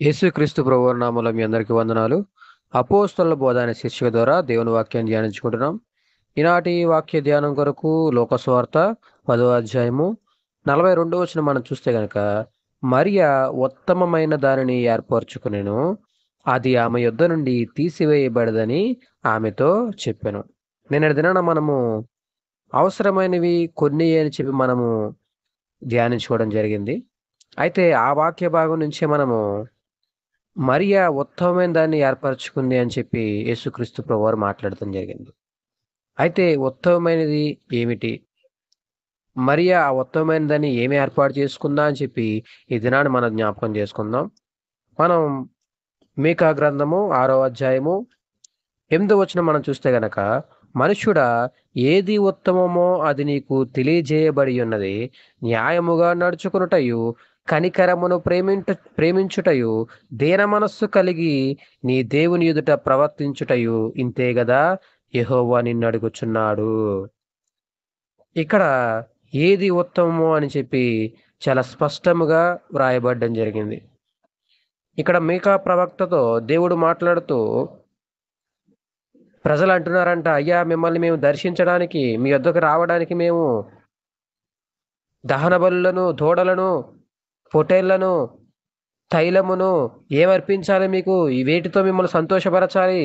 యేసుక్రీస్తు ప్రభువారి నామములో మీ అందరికీ వందనాలు. అపోస్తలుల బోధ అనే శీర్షిక ద్వారా దేవుని వాక్యాన్ని ధ్యానించుకుంటున్నాం. ఈనాటి వాక్య ధ్యానం కొరకు లోకసువార్త 10వ అధ్యాయము 42వ వచనం మనం చూస్తే గనక, మరియ ఉత్తమమైన దానిని ఏర్పరచుకొనెను, అది ఆమె యొద్ద నుండి తీసివేయబడదని ఆమెతో చెప్పెను. నిన్నటి దినాన మనము అవసరమైనవి కొన్ని అని చెప్పి మనము ధ్యానించుకోవడం జరిగింది. అయితే ఆ వాక్య భాగం నుంచే మనము మరియ ఉత్తమమైన దాన్ని ఏర్పరచుకుంది అని చెప్పి యేసుక్రీస్తు ప్రభువారు మాట్లాడటం జరిగింది. అయితే ఉత్తమమైనది ఏమిటి? మరియ ఆ ఉత్తమమైన దాన్ని ఏమి ఏర్పాటు చేసుకుందా అని చెప్పి ఈ దినాన్ని మనం జ్ఞాపకం చేసుకుందాం. మనం మీకా గ్రంథము 6వ అధ్యాయము 8వ వచనం మనం చూస్తే గనక, మనుష్యుడా, ఏది ఉత్తమమో అది నీకు తెలియజేయబడి ఉన్నది. న్యాయముగా నడుచుకొనుటయు, కనికరమును ప్రేమించుటయు, దీన మనస్సు కలిగి నీ దేవుని ఎదుట ప్రవర్తించుటయు ఇంతే గదా యెహోవా నిన్ను అడుగుచున్నాడు. ఇక్కడ ఏది ఉత్తమమో అని చెప్పి చాలా స్పష్టముగా వ్రాయబడడం జరిగింది. ఇక్కడ మీకా ప్రవక్తతో దేవుడు మాట్లాడుతూ ప్రజలు అంటున్నారంట, అయ్యా మిమ్మల్ని మేము దర్శించడానికి మీ వద్దకు రావడానికి మేము దహన బలులను, దూడలను, పొటేళ్లను, తైలమును ఏమర్పించాలి మీకు? ఈ వేటితో మిమ్మల్ని సంతోషపరచాలి?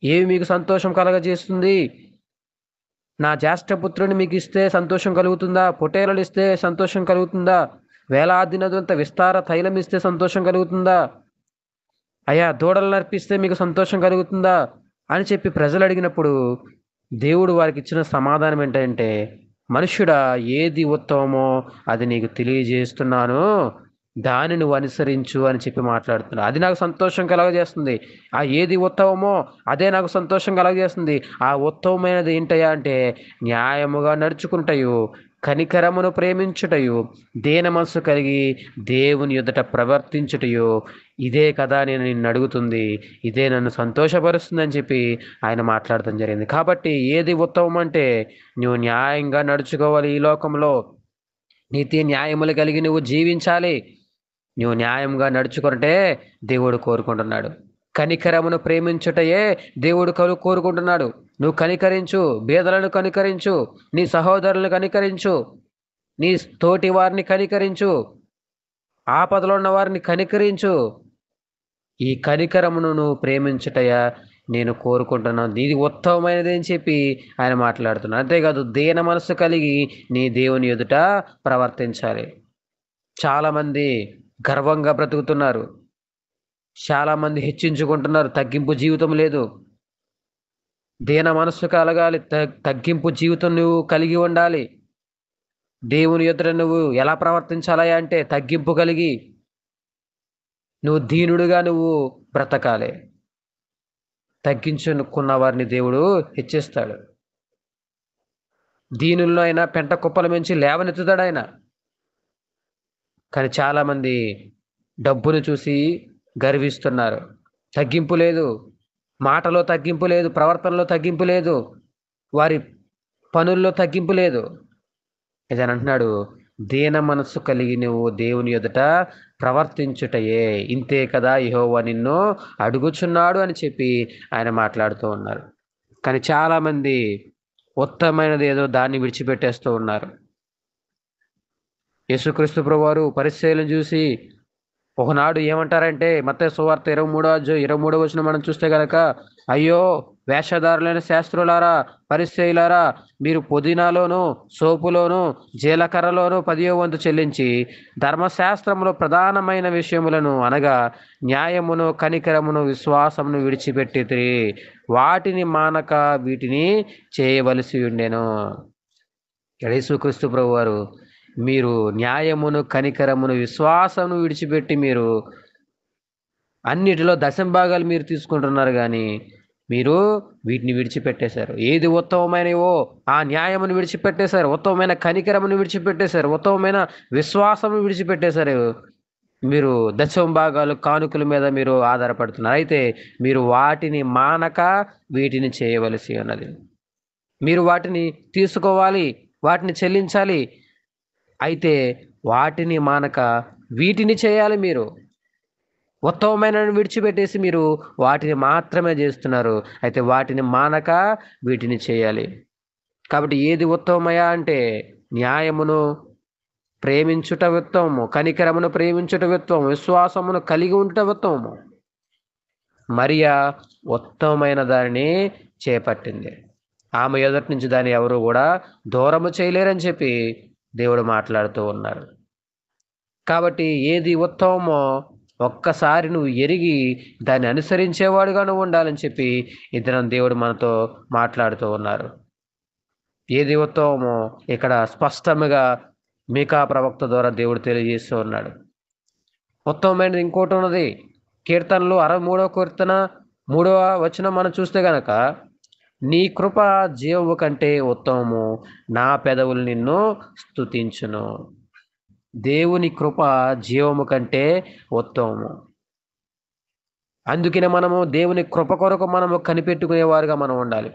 ఏవి మీకు సంతోషం కలగజేస్తుంది? నా జ్యేష్ఠపుత్రుని మీకు ఇస్తే సంతోషం కలుగుతుందా? పొటేలను ఇస్తే సంతోషం కలుగుతుందా? వేలాది నదులంత విస్తార తైలం ఇస్తే సంతోషం కలుగుతుందా? అయ్యా దూడలను అర్పిస్తే మీకు సంతోషం కలుగుతుందా అని చెప్పి ప్రజలు అడిగినప్పుడు దేవుడు వారికి ఇచ్చిన సమాధానం ఏంటంటే, మనుష్యుడా, ఏది ఉత్తమమో అది నీకు తెలియజేస్తున్నాను, దానిని నువ్వు అనుసరించు అని చెప్పి మాట్లాడుతున్నాడు. అది నాకు సంతోషం కలగజేస్తుంది. ఆ ఏది ఉత్తమమో అదే నాకు సంతోషం కలగజేస్తుంది. ఆ ఉత్తమమైనది ఏంటయ్యా అంటే, న్యాయముగా నడుచుకుంటయు, కనికరమును ప్రేమించుటయు, దీన మనసు కలిగి దేవుని ఎదుట ప్రవర్తించుటయు, ఇదే కదా నేను నిన్ను అడుగుతుంది, ఇదే నన్ను సంతోషపరుస్తుందని చెప్పి ఆయన మాట్లాడటం జరిగింది. కాబట్టి ఏది ఉత్తమం అంటే, నువ్వు న్యాయంగా నడుచుకోవాలి. ఈ లోకంలో నీతి న్యాయములు కలిగి నువ్వు జీవించాలి. నువ్వు న్యాయంగా నడుచుకుంటే దేవుడు కోరుకుంటున్నాడు. కనికరమును ప్రేమించుటయే దేవుడు కోరుకుంటున్నాడు. నువ్వు కనికరించు, బీదలను కనికరించు, నీ సహోదరులను కనికరించు, నీ తోటి వారిని కనికరించు, ఆపదలో ఉన్న వారిని కనికరించు. ఈ కనికరమును నువ్వు ప్రేమించుటయా నేను కోరుకుంటున్నాను, ఇది ఉత్తమమైనది అని చెప్పి ఆయన మాట్లాడుతున్నాడు. అంతేకాదు, దీన మనస్సు కలిగి నీ దేవుని ఎదుట ప్రవర్తించాలి. చాలామంది గర్వంగా బ్రతుకుతున్నారు. చాలామంది హెచ్చించుకుంటున్నారు. తగ్గింపు జీవితం లేదు. దీన మనస్సు కలగాలి. తగ్గింపు జీవితం నువ్వు కలిగి ఉండాలి. దేవుని ఎదుట నువ్వు ఎలా ప్రవర్తించాలి అంటే, తగ్గింపు కలిగి నువ్వు దీనుడుగా నువ్వు బ్రతకాలి. తగ్గించుకున్న వారిని దేవుడు హెచ్చిస్తాడు. దీనుల్లో అయినా పెంట కుప్పల నుంచి లేవనెత్తుతాడు ఆయన. కానీ చాలామంది డబ్బును చూసి గర్విస్తున్నారు. తగ్గింపు లేదు. మాటలో తగ్గింపు లేదు. ప్రవర్తనలో తగ్గింపు లేదు. వారి పనుల్లో తగ్గింపు లేదు. ఇదని అంటున్నాడు, దీన మనస్సు కలిగి నువ్వు దేవుని ఎదుట ప్రవర్తించుటయే ఇంతే కదా యెహోవా నిన్ను అడుగుచున్నాడు అని చెప్పి ఆయన మాట్లాడుతూ ఉన్నారు. కానీ చాలామంది ఉత్తమమైనది ఏదో దాన్ని విడిచిపెట్టేస్తూ ఉన్నారు. యేసుక్రీస్తు ప్రభువారు పరిసయ్యులను చూసి ఒకనాడు ఏమంటారంటే, మత్తయి సువార్త 23వ వచనం మనం చూస్తే గనక, అయ్యో వేషధారులైన శాస్త్రులారా, పరిసయ్యులారా, మీరు పుదీనాలోను, సోపులోను, జీలకర్రలోను 10వ వంతు చెల్లించి ధర్మశాస్త్రములో ప్రధానమైన విషయములను అనగా న్యాయమును, కనికరమును, విశ్వాసమును విడిచిపెట్టితిరి. వాటిని మానక వీటిని చేయవలసి ఉండెను. యేసుక్రీస్తు ప్రభువారు, మీరు న్యాయమును, కనికరమును, విశ్వాసమును విడిచిపెట్టి మీరు అన్నిటిలో దశంభాగాలు మీరు తీసుకుంటున్నారు, కానీ మీరు వీటిని విడిచిపెట్టేశారు. ఏది ఉత్తమమైనవో ఆ న్యాయమును విడిచిపెట్టేశారు. ఉత్తమమైన కనికరమును విడిచిపెట్టేశారు. ఉత్తమమైన విశ్వాసమును విడిచిపెట్టేశారు. మీరు దశంభాగాలు, కానుకల మీద మీరు ఆధారపడుతున్నారు. అయితే మీరు వాటిని మానక వీటిని చేయవలసి ఉన్నది. మీరు వాటిని తీసుకోవాలి, వాటిని చెల్లించాలి. అయితే వాటిని మానక వీటిని చేయాలి. మీరు ఉత్తమమైన విడిచిపెట్టేసి మీరు వాటిని మాత్రమే చేస్తున్నారు. అయితే వాటిని మానక వీటిని చేయాలి. కాబట్టి ఏది ఉత్తమమయా అంటే న్యాయమును ప్రేమించుట ఉత్తమము, కనికరమును ప్రేమించుట ఉత్తమము, విశ్వాసమును కలిగి ఉండుట ఉత్తమము. మరియా ఉత్తమమైన దానిని చేపట్టింది. ఆమె ఎదుటి నుంచి దాన్ని ఎవరు కూడా దూరము చేయలేరని చెప్పి దేవుడు మాట్లాడుతూ ఉన్నారు. కాబట్టి ఏది ఉత్తమమో ఒక్కసారి నువ్వు ఎరిగి దాన్ని అనుసరించేవాడుగా నువ్వు ఉండాలని చెప్పి ఈ దినం దేవుడు మనతో మాట్లాడుతూ ఉన్నారు. ఏది ఉత్తమమో ఇక్కడ స్పష్టంగా మీకా ప్రవక్త ద్వారా దేవుడు తెలియజేస్తూ ఉన్నాడు. ఉత్తమమైనది ఇంకోటి ఉన్నది. కీర్తనలు 63వ కీర్తన 3వ వచనం మనం చూస్తే గనక, నీ కృప జీవము కంటే ఉత్తమము, నా పెదవులు నిన్ను స్తుతించును. దేవుని కృప జీవము కంటే ఉత్తమము. అందుకనే మనము దేవుని కృప కొరకు మనము కనిపెట్టుకునేవారుగా మనం ఉండాలి.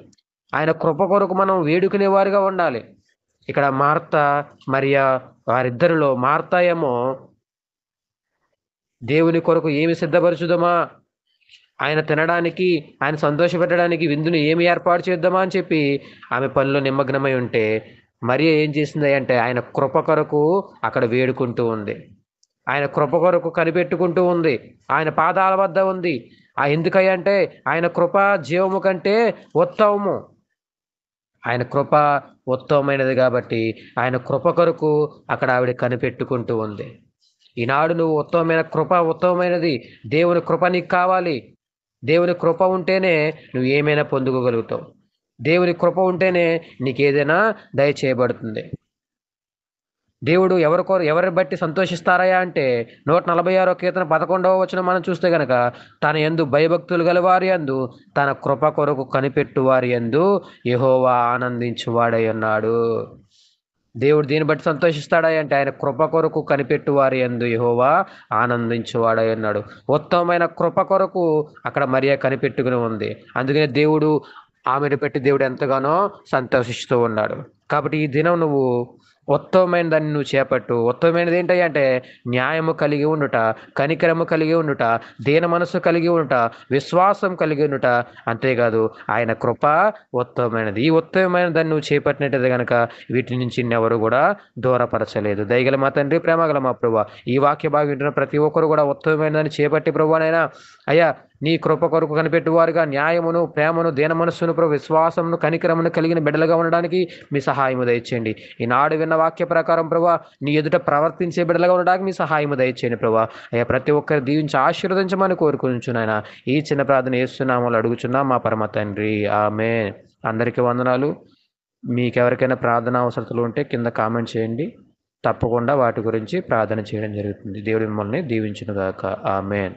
ఆయన కృప కొరకు మనం వేడుకునేవారుగా ఉండాలి. ఇక్కడ మార్త మరియా వారిద్దరిలో మార్త ఏమో దేవుని కొరకు ఏమి సిద్ధపరచుదామా, ఆయన తినడానికి, ఆయన సంతోషపెట్టడానికి విందును ఏమి ఏర్పాటు చేద్దామా అని చెప్పి ఆమె పనిలో నిమగ్నమై ఉంటే, మరియా ఏం చేసింది అంటే ఆయన కృప కొరకు అక్కడ వేడుకుంటూ ఉంది. ఆయన కృప కొరకు కనిపెట్టుకుంటూ ఉంది. ఆయన పాదాల వద్ద ఉంది. ఎందుకంటే ఆయన కృప జీవము కంటే ఉత్తమము. ఆయన కృప ఉత్తమమైనది కాబట్టి ఆయన కృప కొరకు అక్కడ ఆవిడ కనిపెట్టుకుంటూ ఉంది. ఈనాడు నువ్వు ఉత్తమమైన కృప ఉత్తమమైనది. దేవుని కృప నీకు కావాలి. దేవుని కృప ఉంటేనే నువ్వు ఏమైనా పొందుకోగలుగుతావు. దేవుని కృప ఉంటేనే నీకు ఏదైనా దయచేయబడుతుంది. దేవుడు ఎవరిని బట్టి సంతోషిస్తారయా అంటే 146వ కీర్తన 11వ వచనం మనం చూస్తే గనక, తన యందు భయభక్తులు గలవారి యందు తన కృప కొరకు కనిపెట్టు వారి యందు యెహోవా ఆనందించువాడై ఉన్నాడు. దేవుడు దీన్ని బట్టి సంతోషిస్తాడా అంటే ఆయన కృప కొరకు కనిపెట్టు వారి యందు యెహోవా ఆనందించువాడై ఉన్నాడు. ఉత్తమమైన కృప కొరకు అక్కడ మరియా కనిపెట్టుకుని ఉంది. అందుకనే దేవుడు ఆమెను పెట్టి దేవుడు ఎంతగానో సంతోషిస్తూ ఉన్నాడు. కాబట్టి ఈ దినం నువ్వు ఉత్తమమైన దాన్ని నువ్వు చేపట్టు. ఉత్తమమైనది ఏంటి అంటే న్యాయము కలిగి ఉండుట, కనికరము కలిగి ఉండుట, దీన మనస్సు కలిగి ఉండుట, విశ్వాసం కలిగి ఉండుట. అంతేకాదు ఆయన కృప ఉత్తమమైనది. ఈ ఉత్తమమైన దాన్ని నువ్వు చేపట్టినట్టు కనుక వీటి నుంచి ఎవరు కూడా దూరపరచలేదు. దయగల మా తండ్రి, ప్రేమగల మా ప్రభువా, ఈ వాక్య భాగం వింటున్న ప్రతి ఒక్కరు కూడా ఉత్తమమైన దాన్ని చేపట్టి ప్రభువానైనా అయ్యా నీ కృప కొరకు కనిపెట్టువారుగా న్యాయమును, ప్రేమను, దీన మనస్సును, ప్రభు విశ్వాసమును, కనికరమును కలిగిన బిడ్డలుగా ఉండడానికి మీ సహాయము దయచేయండి. ఈనాడు విన్న వాక్య ప్రకారం ప్రభా నీ ఎదుట ప్రవర్తించే బిడ్డలుగా ఉండడానికి మీ సహాయము దయచేయండి ప్రభా. అయ్యా ప్రతి ఒక్కరు దీవించి ఆశీర్వదించమని కోరుకుంటున్నాను. ఈ చిన్న ప్రార్థన యేసునామములో అడుగుచున్నా మా పరమ తండ్రి, ఆమేన్. అందరికీ వందనాలు. మీకెవరికైనా ప్రార్థన అవసరతలు ఉంటే కింద కామెంట్ చేయండి. తప్పకుండా వాటి గురించి ప్రార్థన చేయడం జరుగుతుంది. దేవుడి మిమ్మల్ని దీవించును గాక. ఆమేన్.